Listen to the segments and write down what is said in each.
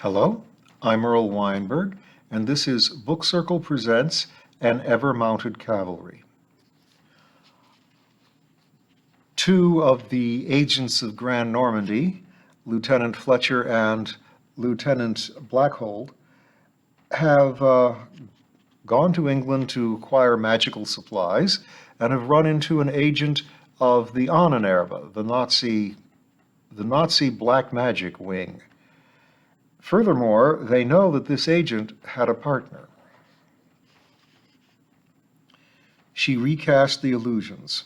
Hello, I'm Earl Weinberg, and this is Book Circle Presents An Ever-Mounted Cavalry. Two of the agents of Grand Normandy, Lieutenant Fletcher and Lieutenant Blackhold, have gone to England to acquire magical supplies and have run into an agent of the Ahnenerbe, the Nazi black magic wing. Furthermore, they know that this agent had a partner. She recast the illusions.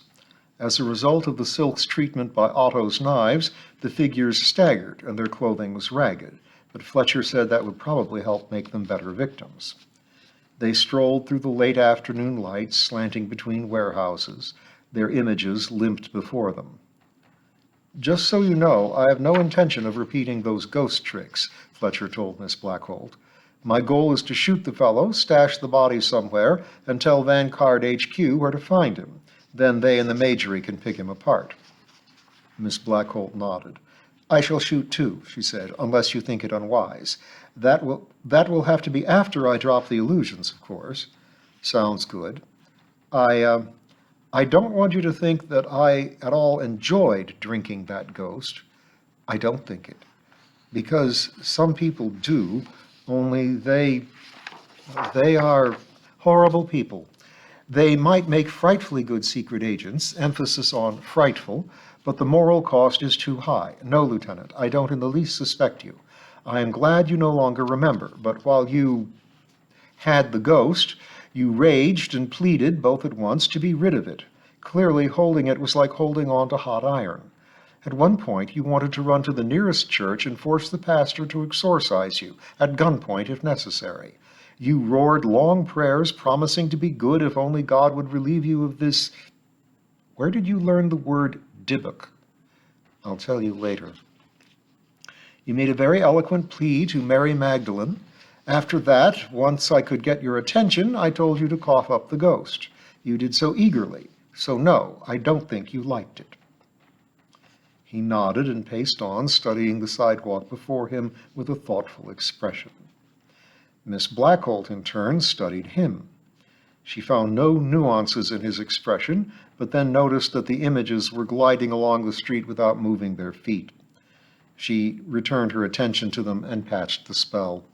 As a result of the silk's treatment by Otto's knives, the figures staggered and their clothing was ragged, but Fletcher said that would probably help make them better victims. They strolled through the late afternoon lights slanting between warehouses. Their images limped before them. "Just so you know, I have no intention of repeating those ghost tricks," Fletcher told Miss Blackhold. "My goal is to shoot the fellow, stash the body somewhere, and tell Vanguard HQ where to find him. Then they and the Majory can pick him apart." Miss Blackhold nodded. "I shall shoot too," she said, "unless you think it unwise. That will have to be after I drop the illusions, of course." "Sounds good. I don't want you to think that I at all enjoyed drinking that ghost. I don't think it. Because some people do, only they are horrible people. They might make frightfully good secret agents, emphasis on frightful, but the moral cost is too high. No, Lieutenant, I don't in the least suspect you. I am glad you no longer remember, but while you had the ghost, you raged and pleaded both at once to be rid of it. Clearly, holding it was like holding on to hot iron. At one point, you wanted to run to the nearest church and force the pastor to exorcise you, at gunpoint if necessary. You roared long prayers promising to be good if only God would relieve you of this. Where did you learn the word dybbuk? I'll tell you later. You made a very eloquent plea to Mary Magdalene. After that, once I could get your attention, I told you to cough up the ghost. You did so eagerly, so no, I don't think you liked it." He nodded and paced on, studying the sidewalk before him with a thoughtful expression. Miss Blackhold, in turn, studied him. She found no nuances in his expression, but then noticed that the images were gliding along the street without moving their feet. She returned her attention to them and patched the spell.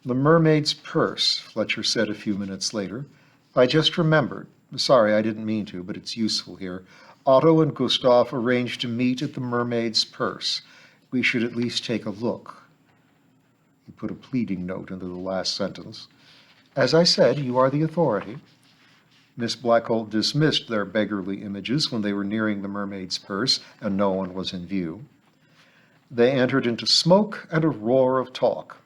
"The mermaid's purse," Fletcher said a few minutes later. "I just remembered. Sorry, I didn't mean to, but it's useful here. Otto and Gustav arranged to meet at the mermaid's purse. We should at least take a look." He put a pleading note into the last sentence. "As I said, you are the authority." Miss Blackhold dismissed their beggarly images when they were nearing the mermaid's purse and no one was in view. They entered into smoke and a roar of talk.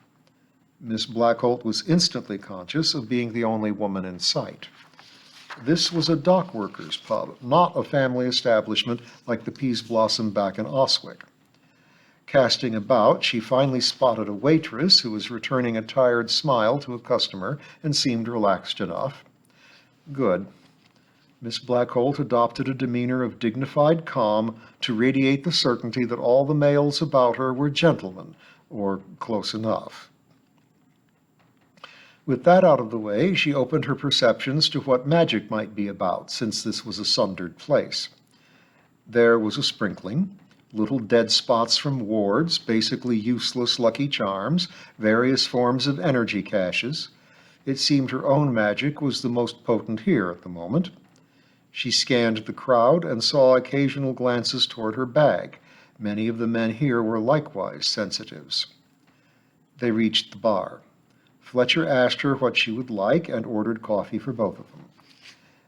Miss Blackhold was instantly conscious of being the only woman in sight. This was a dock workers' pub, not a family establishment like the Peas Blossom back in Oswick. Casting about, she finally spotted a waitress who was returning a tired smile to a customer and seemed relaxed enough. Good. Miss Blackhold adopted a demeanor of dignified calm to radiate the certainty that all the males about her were gentlemen, or close enough. With that out of the way, she opened her perceptions to what magic might be about, since this was a sundered place. There was a sprinkling, little dead spots from wards, basically useless lucky charms, various forms of energy caches. It seemed her own magic was the most potent here at the moment. She scanned the crowd and saw occasional glances toward her bag. Many of the men here were likewise sensitives. They reached the bar. Fletcher asked her what she would like and ordered coffee for both of them.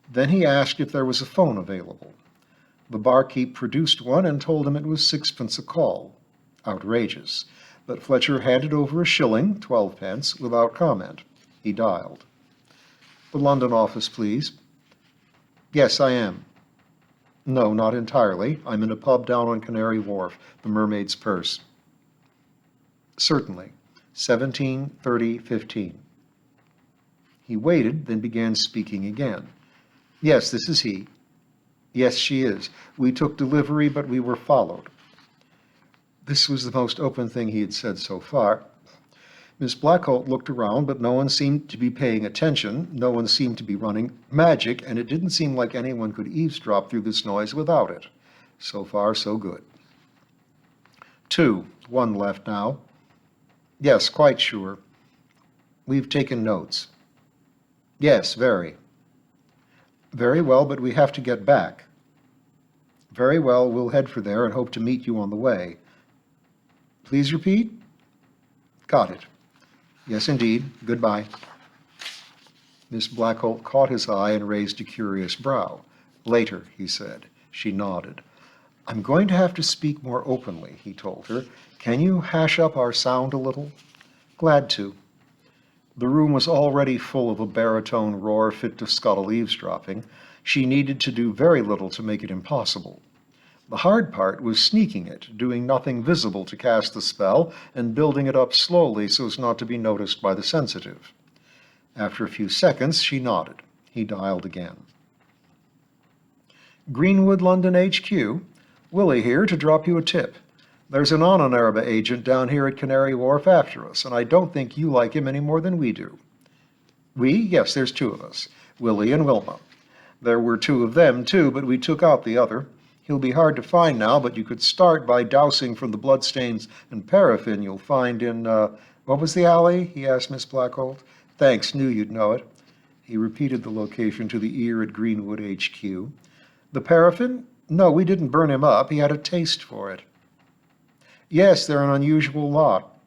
Then he asked if there was a phone available. The barkeep produced one and told him it was 6 pence a call. Outrageous. But Fletcher handed over a shilling, 12 pence, without comment. He dialed. "The London office, please." "Yes, I am." "No, not entirely. I'm in a pub down on Canary Wharf, the Mermaid's Purse." "Certainly. 17:30:15. He waited, then began speaking again. "Yes, this is he." "Yes, she is. We took delivery, but we were followed." This was the most open thing he had said so far. Miss Blackholt looked around, but no one seemed to be paying attention. No one seemed to be running magic, and it didn't seem like anyone could eavesdrop through this noise without it. So far, so good. 2. 1 left now. Yes, quite sure. We've taken notes. Yes, very. Very well, but we have to get back. Very well, we'll head for there and hope to meet you on the way. Please repeat? Got it. Yes, indeed. Goodbye. Miss Blackholt caught his eye and raised a curious brow. Later, he said. She nodded. I'm going to have to speak more openly, he told her. Can you hash up our sound a little? Glad to. The room was already full of a baritone roar fit to scuttle eavesdropping. She needed to do very little to make it impossible. The hard part was sneaking it, doing nothing visible to cast the spell, and building it up slowly so as not to be noticed by the sensitive. After a few seconds, she nodded. He dialed again. Greenwood, London HQ. Willie here to drop you a tip. There's an Anonarba agent down here at Canary Wharf after us, and I don't think you like him any more than we do. We? Yes, there's 2 of us, Willie and Wilma. There were 2 of them, too, but we took out the other. He'll be hard to find now, but you could start by dousing from the bloodstains and paraffin you'll find in, what was the alley? He asked Miss Blackholt. Thanks, knew you'd know it. He repeated the location to the ear at Greenwood HQ. The paraffin? No, we didn't burn him up. He had a taste for it. Yes, they're an unusual lot.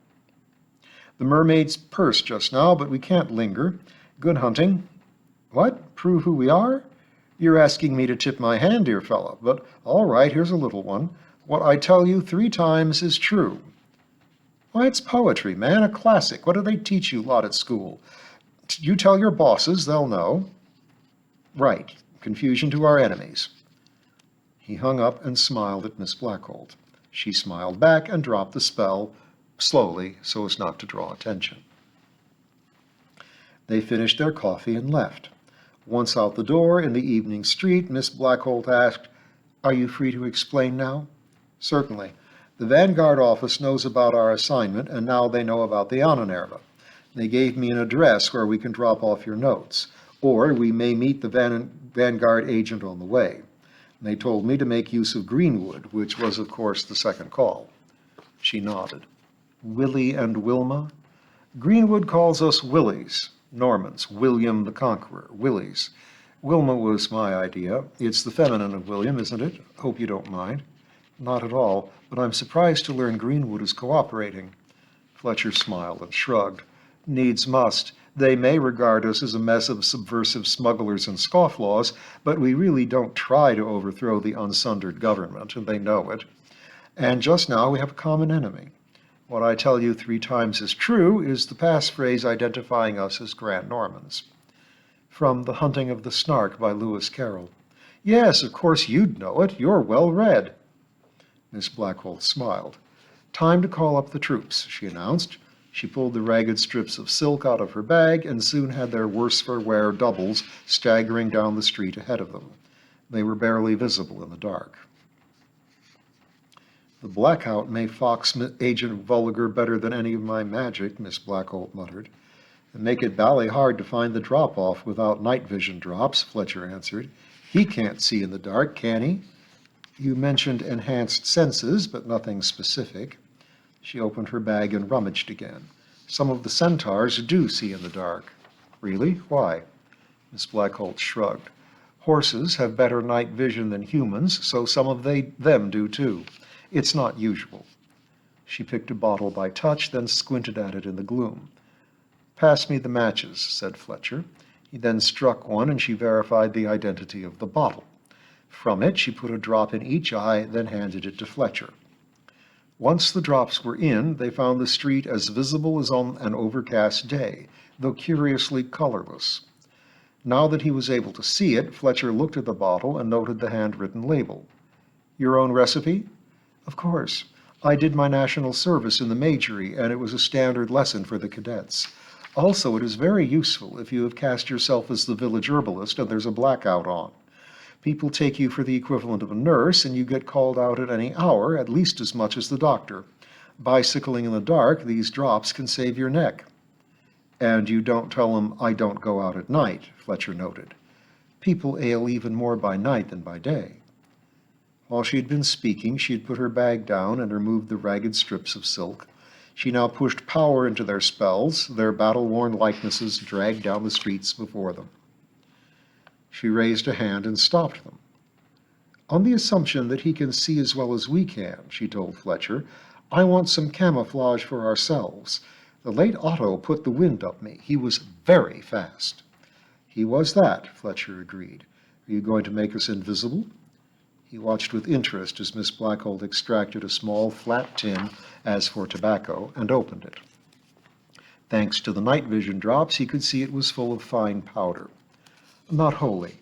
The mermaid's purse just now, but we can't linger. Good hunting. What? Prove who we are? You're asking me to tip my hand, dear fellow, but all right, here's a little one. What I tell you 3 times is true. Why, it's poetry, man, a classic. What do they teach you lot at school? You tell your bosses, they'll know. Right, confusion to our enemies. He hung up and smiled at Miss Blackholt. She smiled back and dropped the spell, slowly, so as not to draw attention. They finished their coffee and left. Once out the door in the evening street, Miss Blackholt asked, Are you free to explain now? Certainly. The Vanguard office knows about our assignment, and now they know about the Anonarva. They gave me an address where we can drop off your notes, or we may meet the Vanguard agent on the way. They told me to make use of Greenwood, which was, of course, the second call. She nodded. Willie and Wilma? Greenwood calls us Willies. Normans, William the Conqueror, Willies. Wilma was my idea. It's the feminine of William, isn't it? Hope you don't mind. Not at all, but I'm surprised to learn Greenwood is cooperating. Fletcher smiled and shrugged. Needs must. They may regard us as a mess of subversive smugglers and scofflaws, but we really don't try to overthrow the unsundered government, and they know it. And just now we have a common enemy. What I tell you 3 times is true is the passphrase identifying us as Grand Normans. From The Hunting of the Snark by Lewis Carroll. Yes, of course you'd know it. You're well read. Miss Blackholt smiled. Time to call up the troops, she announced. She pulled the ragged strips of silk out of her bag and soon had their worse-for-wear doubles staggering down the street ahead of them. They were barely visible in the dark. The Blackout may fox Agent Vulgar better than any of my magic, Miss Blackholt muttered. And make it bally hard to find the drop-off without night vision drops, Fletcher answered. He can't see in the dark, can he? You mentioned enhanced senses, but nothing specific. She opened her bag and rummaged again. Some of the centaurs do see in the dark. Really? Why? Miss Blackholt shrugged. Horses have better night vision than humans, so some of them do too. It's not usual. She picked a bottle by touch, then squinted at it in the gloom. Pass me the matches, said Fletcher. He then struck one, and she verified the identity of the bottle. From it, she put a drop in each eye, then handed it to Fletcher. Once the drops were in, they found the street as visible as on an overcast day, though curiously colorless. Now that he was able to see it, Fletcher looked at the bottle and noted the handwritten label. Your own recipe? Of course. I did my national service in the Majory, and it was a standard lesson for the cadets. Also, it is very useful if you have cast yourself as the village herbalist and there's a blackout on. People take you for the equivalent of a nurse, and you get called out at any hour, at least as much as the doctor. Bicycling in the dark, these drops can save your neck. And you don't tell them, I don't go out at night, Fletcher noted. People ail even more by night than by day. While she had been speaking, she had put her bag down and removed the ragged strips of silk. She now pushed power into their spells, their battle-worn likenesses dragged down the streets before them. She raised a hand and stopped them. On the assumption that he can see as well as we can, she told Fletcher, I want some camouflage for ourselves. The late Otto put the wind up me. He was very fast. He was that, Fletcher agreed. Are you going to make us invisible? He watched with interest as Miss Blackholt extracted a small flat tin, as for tobacco, and opened it. Thanks to the night vision drops, he could see it was full of fine powder. Not wholly.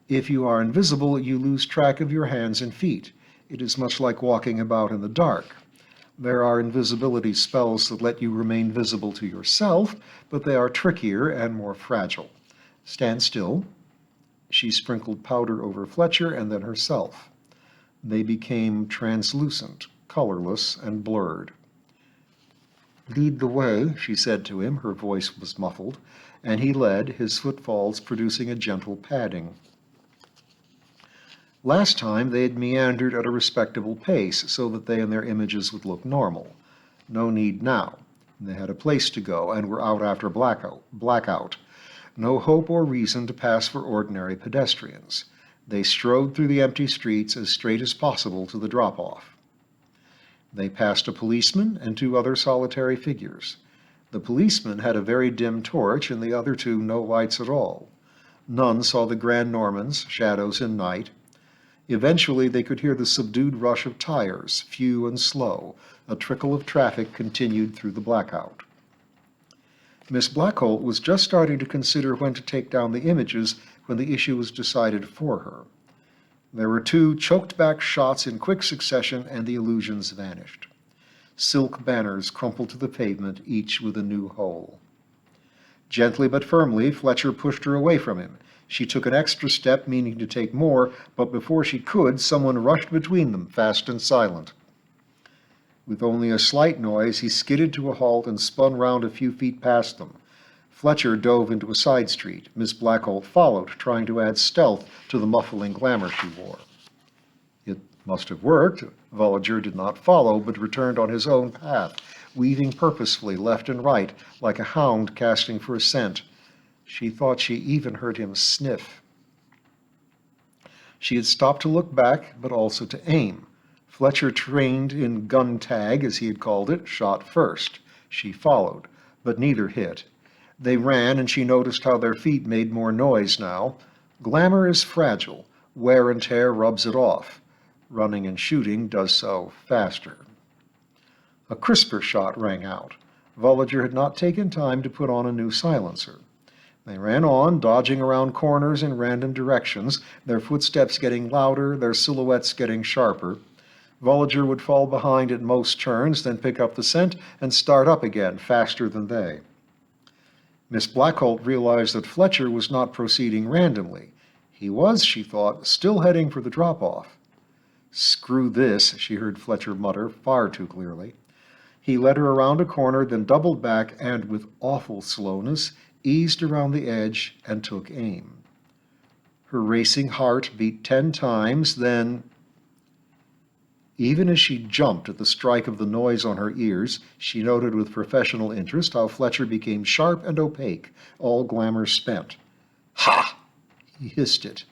If you are invisible, you lose track of your hands and feet. It is much like walking about in the dark. There are invisibility spells that let you remain visible to yourself, but they are trickier and more fragile. Stand still. She sprinkled powder over Fletcher and then herself. They became translucent, colorless, and blurred. Lead the way, she said to him. Her voice was muffled, and he led, his footfalls producing a gentle padding. Last time they had meandered at a respectable pace so that they and their images would look normal. No need now. They had a place to go and were out after blackout. No hope or reason to pass for ordinary pedestrians. They strode through the empty streets as straight as possible to the drop-off. They passed a policeman and two other solitary figures. The policeman had a very dim torch, and the other two no lights at all. None saw the Grand Normans, shadows in night. Eventually they could hear the subdued rush of tires, few and slow. A trickle of traffic continued through the blackout. Miss Blackholt was just starting to consider when to take down the images when the issue was decided for her. There were two choked-back shots in quick succession, and the illusions vanished. Silk banners crumpled to the pavement, each with a new hole. Gently but firmly, Fletcher pushed her away from him. She took an extra step, meaning to take more, but before she could, someone rushed between them, fast and silent. With only a slight noise, he skidded to a halt and spun round a few feet past them. Fletcher dove into a side street. Miss Blackholt followed, trying to add stealth to the muffling glamour she wore. It must have worked. Vollager did not follow, but returned on his own path, weaving purposefully left and right, like a hound casting for a scent. She thought she even heard him sniff. She had stopped to look back, but also to aim. Fletcher, trained in gun tag, as he had called it, shot first. She followed, but neither hit. They ran, and she noticed how their feet made more noise now. Glamour is fragile. Wear and tear rubs it off. Running and shooting does so faster. A crisper shot rang out. Vollager had not taken time to put on a new silencer. They ran on, dodging around corners in random directions, their footsteps getting louder, their silhouettes getting sharper. Vollager would fall behind at most turns, then pick up the scent and start up again, faster than they. Miss Blackholt realized that Fletcher was not proceeding randomly. He was, she thought, still heading for the drop-off. Screw this, she heard Fletcher mutter far too clearly. He led her around a corner, then doubled back and, with awful slowness, eased around the edge and took aim. Her racing heart beat 10 times, then, even as she jumped at the strike of the noise on her ears, she noted with professional interest how Fletcher became sharp and opaque, all glamour spent. Ha! He hissed it.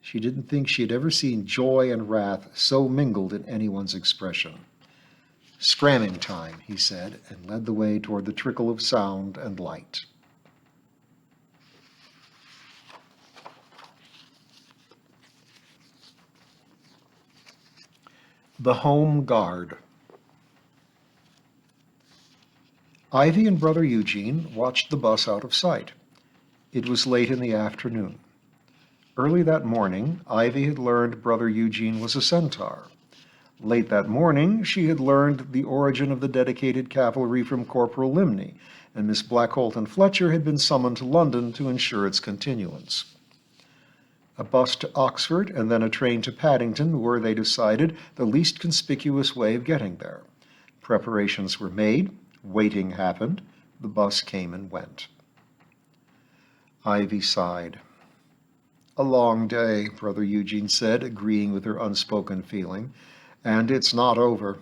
She didn't think she had ever seen joy and wrath so mingled in anyone's expression. Scramming time, he said, and led the way toward the trickle of sound and light. The Home Guard. Ivy and Brother Eugene watched the bus out of sight. It was late in the afternoon. Early that morning, Ivy had learned Brother Eugene was a centaur. Late that morning, she had learned the origin of the dedicated cavalry from Corporal Limney, and Miss Blackholt and Fletcher had been summoned to London to ensure its continuance. A bus to Oxford and then a train to Paddington were, they decided, the least conspicuous way of getting there. Preparations were made, waiting happened, the bus came and went. Ivy sighed. "A long day," Brother Eugene said, agreeing with her unspoken feeling, "and it's not over."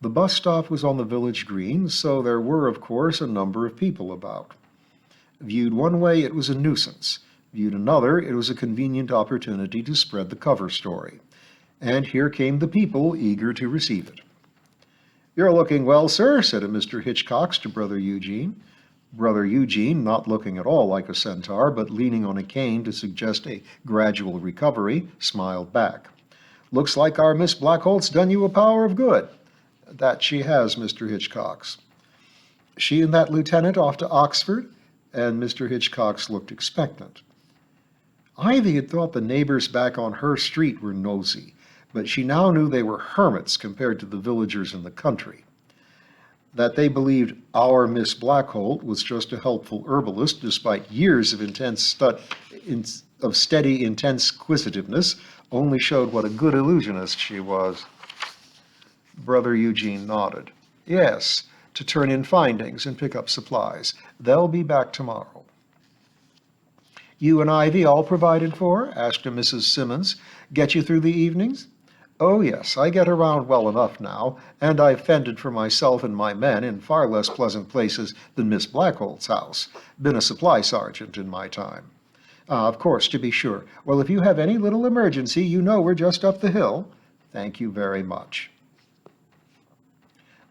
The bus stop was on the village green, so there were, of course, a number of people about. Viewed one way, it was a nuisance. Viewed another, it was a convenient opportunity to spread the cover story. And here came the people, eager to receive it. "You're looking well, sir," said a Mr. Hitchcox to Brother Eugene. Brother Eugene, not looking at all like a centaur, but leaning on a cane to suggest a gradual recovery, smiled back. "Looks like our Miss Blackholt's done you a power of good." "That she has, Mr. Hitchcox." "She and that lieutenant off to Oxford?" And Mr. Hitchcox looked expectant. Ivy had thought the neighbors back on her street were nosy, but she now knew they were hermits compared to the villagers in the country. That they believed our Miss Blackholt was just a helpful herbalist despite years of steady, intense inquisitiveness only showed what a good illusionist she was. Brother Eugene nodded. "Yes, to turn in findings and pick up supplies. They'll be back tomorrow." "You and Ivy all provided for?" asked a Mrs. Simmons. "Get you through the evenings?" "Oh, yes, I get around well enough now, and I've fended for myself and my men in far less pleasant places than Miss Blackholt's house. Been a supply sergeant in my time." "Ah, of course, to be sure. Well, if you have any little emergency, you know we're just up the hill." "Thank you very much."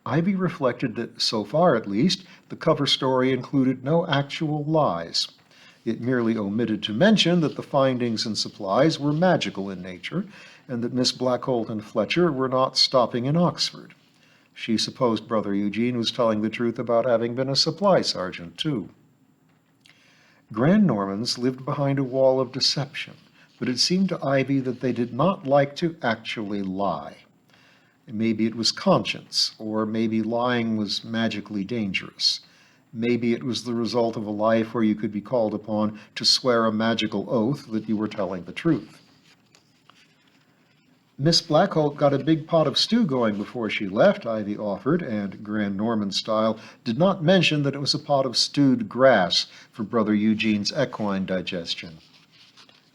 Ivy reflected that, so far at least, the cover story included no actual lies. It merely omitted to mention that the findings and supplies were magical in nature, and that Miss Blackholt and Fletcher were not stopping in Oxford. She supposed Brother Eugene was telling the truth about having been a supply sergeant, too. Grand Normans lived behind a wall of deception, but it seemed to Ivy that they did not like to actually lie. Maybe it was conscience, or maybe lying was magically dangerous. Maybe it was the result of a life where you could be called upon to swear a magical oath that you were telling the truth. "Miss Blackholt got a big pot of stew going before she left," Ivy offered, and, Grand Norman style, did not mention that it was a pot of stewed grass for Brother Eugene's equine digestion.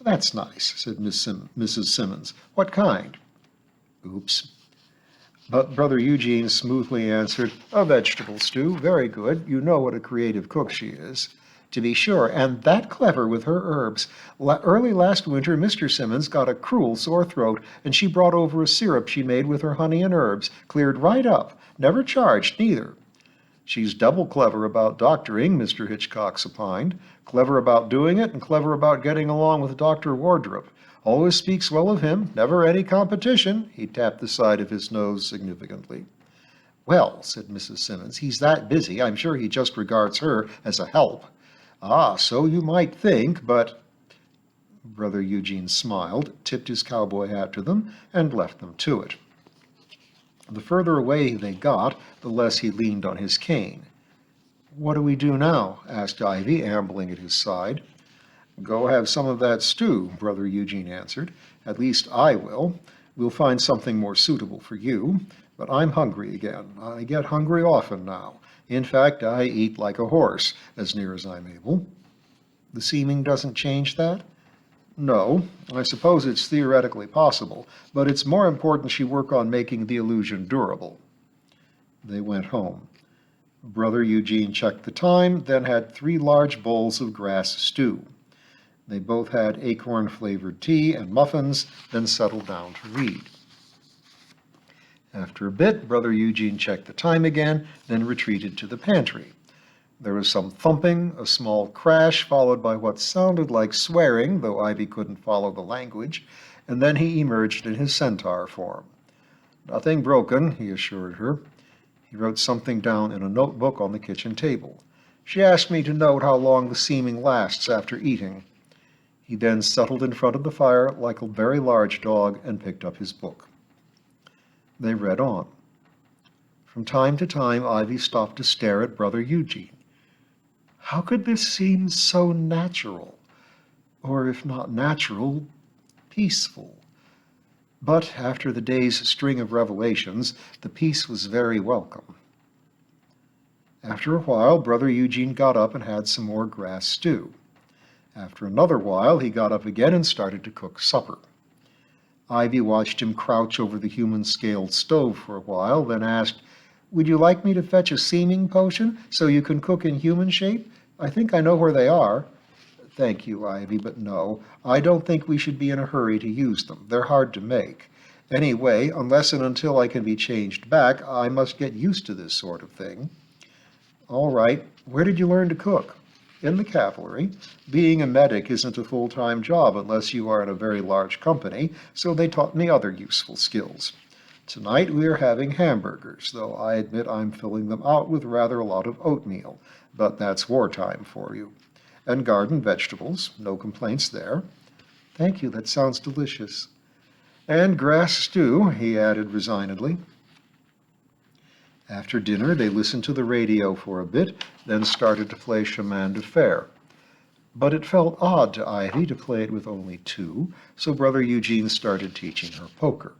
"That's nice," said Mrs. Simmons. "What kind?" Oops. But Brother Eugene smoothly answered, "A vegetable stew, very good. You know what a creative cook she is." "To be sure, and that clever with her herbs. Early last winter, Mr. Simmons got a cruel sore throat, and she brought over a syrup she made with her honey and herbs. Cleared right up. Never charged, neither." "She's double clever about doctoring," Mr. Hitchcox opined. "Clever about doing it, and clever about getting along with Dr. Wardrop. Always speaks well of him. Never any competition." He tapped the side of his nose significantly. "Well," said Mrs. Simmons, "he's that busy, I'm sure he just regards her as a help." "Ah, so you might think, but—" Brother Eugene smiled, tipped his cowboy hat to them, and left them to it. The further away they got, the less he leaned on his cane. "What do we do now?" asked Ivy, ambling at his side. "Go have some of that stew," Brother Eugene answered. "At least I will. We'll find something more suitable for you. But I'm hungry again. I get hungry often now. In fact, I eat like a horse, as near as I'm able." "The seeming doesn't change that?" "No. I suppose it's theoretically possible, but it's more important she work on making the illusion durable." They went home. Brother Eugene checked the time, then had 3 large bowls of grass stew. They both had acorn-flavored tea and muffins, then settled down to read. After a bit, Brother Eugene checked the time again, then retreated to the pantry. There was some thumping, a small crash, followed by what sounded like swearing, though Ivy couldn't follow the language, and then he emerged in his centaur form. "Nothing broken," he assured her. He wrote something down in a notebook on the kitchen table. "She asked me to note how long the seeming lasts after eating." He then settled in front of the fire like a very large dog and picked up his book. They read on. From time to time, Ivy stopped to stare at Brother Eugene. How could this seem so natural? or if not natural, peaceful. But after the day's string of revelations, the peace was very welcome. After a while, Brother Eugene got up and had some more grass stew. After another while, he got up again and started to cook supper. Ivy watched him crouch over the human-scaled stove for a while, then asked, "Would you like me to fetch a seeming potion so you can cook in human shape? I think I know where they are." "Thank you, Ivy, but no, I don't think we should be in a hurry to use them. They're hard to make. Anyway, unless and until I can be changed back, I must get used to this sort of thing." "All right. Where did you learn to cook?" "In the cavalry. Being a medic isn't a full-time job unless you are in a very large company, so they taught me other useful skills. Tonight we are having hamburgers, though I admit I'm filling them out with rather a lot of oatmeal, but that's wartime for you. And garden vegetables, no complaints there." "Thank you, that sounds delicious." "And grass stew," he added resignedly. After dinner, they listened to the radio for a bit, then started to play chemin de fer. But it felt odd to Ivy to play it with only two, so Brother Eugene started teaching her poker.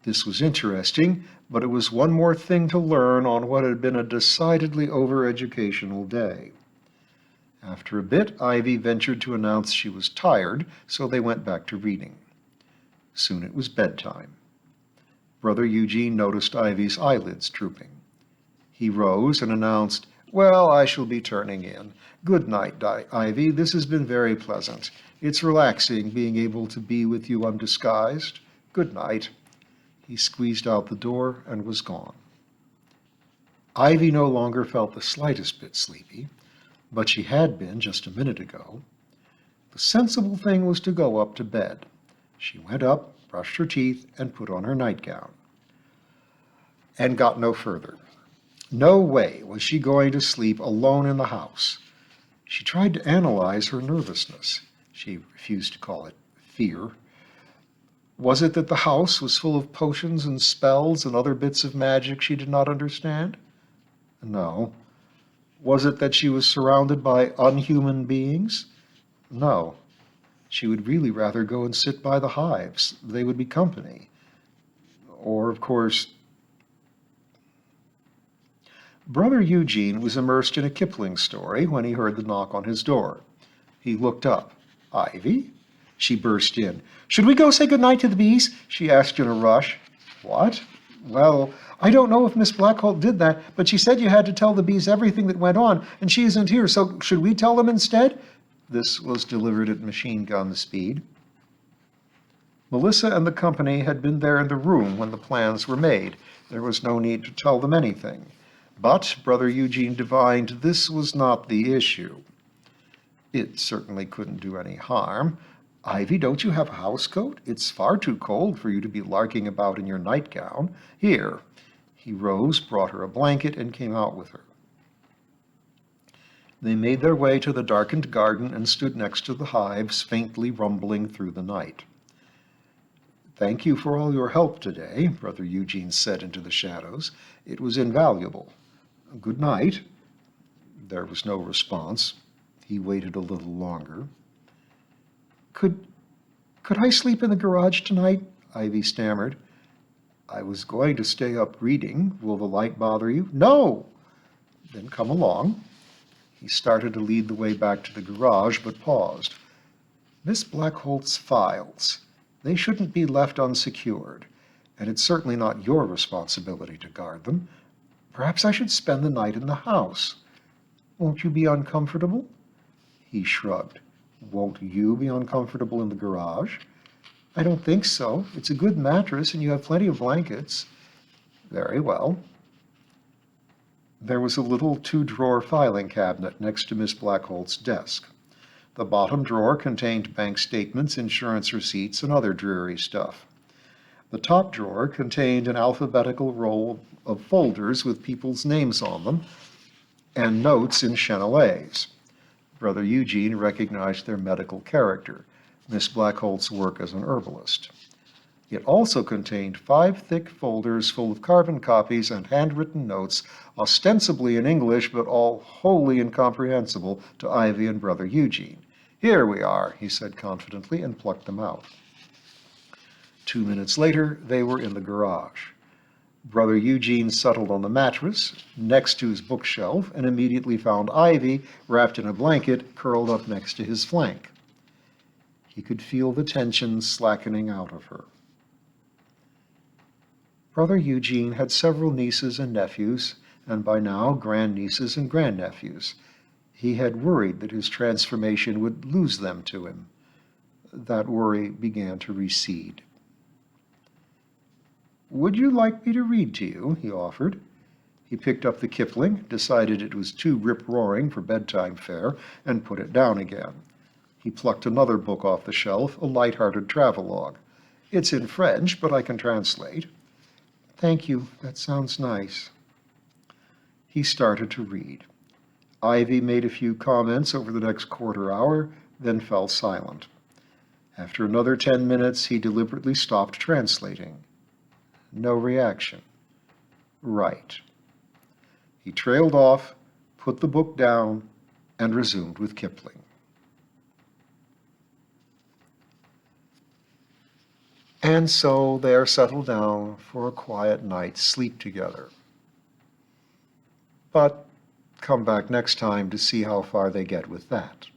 This was interesting, but it was one more thing to learn on what had been a decidedly over-educational day. After a bit, Ivy ventured to announce she was tired, so they went back to reading. Soon it was bedtime. Brother Eugene noticed Ivy's eyelids drooping. He rose and announced, "Well, I shall be turning in. Good night, Ivy. This has been very pleasant. It's relaxing being able to be with you undisguised. Good night." He squeezed out the door and was gone. Ivy no longer felt the slightest bit sleepy, but she had been just a minute ago. The sensible thing was to go up to bed. She went up, brushed her teeth, and put on her nightgown. And got no further. No way was she going to sleep alone in the house. She tried to analyze her nervousness. She refused to call it fear. Was it that the house was full of potions and spells and other bits of magic she did not understand? No. Was it that she was surrounded by unhuman beings? No. She would really rather go and sit by the hives. They would be company. Or, of course, Brother Eugene was immersed in a Kipling story when he heard the knock on his door. He looked up. "Ivy?" She burst in. "Should we go say good night to the bees?" she asked in a rush. "What?" "Well, I don't know if Miss Blackholt did that, but she said you had to tell the bees everything that went on, and she isn't here, so should we tell them instead?" This was delivered at machine gun speed. Melissa and the company had been there in the room when the plans were made. There was no need to tell them anything. But Brother Eugene divined this was not the issue. It certainly couldn't do any harm. "Ivy, don't you have a housecoat? It's far too cold for you to be larking about in your nightgown. Here." He rose, brought her a blanket, and came out with her. They made their way to the darkened garden and stood next to the hives, faintly rumbling through the night. "Thank you for all your help today," Brother Eugene said into the shadows. "It was invaluable. Good night." There was no response. He waited a little longer. Could I sleep in the garage tonight?" Ivy stammered. "I was going to stay up reading. Will the light bother you?" "No!" "Then come along." He started to lead the way back to the garage, but paused. "Miss Blackholt's files. They shouldn't be left unsecured, and it's certainly not your responsibility to guard them. Perhaps I should spend the night in the house. Won't you be uncomfortable?" He shrugged. "Won't you be uncomfortable in the garage?" "I don't think so. It's a good mattress, and you have plenty of blankets." "Very well." There was a little two-drawer filing cabinet next to Miss Blackholt's desk. The bottom drawer contained bank statements, insurance receipts, and other dreary stuff. The top drawer contained an alphabetical roll of folders with people's names on them and notes in chenillets. Brother Eugene recognized their medical character, Miss Blackholt's work as an herbalist. It also contained 5 thick folders full of carbon copies and handwritten notes, ostensibly in English, but all wholly incomprehensible to Ivy and Brother Eugene. "Here we are," he said confidently, and plucked them out. 2 minutes later, they were in the garage. Brother Eugene settled on the mattress next to his bookshelf and immediately found Ivy, wrapped in a blanket, curled up next to his flank. He could feel the tension slackening out of her. Brother Eugene had several nieces and nephews, and by now grandnieces and grandnephews. He had worried that his transformation would lose them to him. That worry began to recede. "Would you like me to read to you?" he offered. He picked up the Kipling, decided it was too rip-roaring for bedtime fare, and put it down again. He plucked another book off the shelf, a light-hearted travelogue. "It's in French, but I can translate." "Thank you, that sounds nice." He started to read. Ivy made a few comments over the next quarter hour, then fell silent. After another 10 minutes, he deliberately stopped translating. No reaction. Right. He trailed off, put the book down, and resumed with Kipling. And so they are settled down for a quiet night's sleep together. But come back next time to see how far they get with that.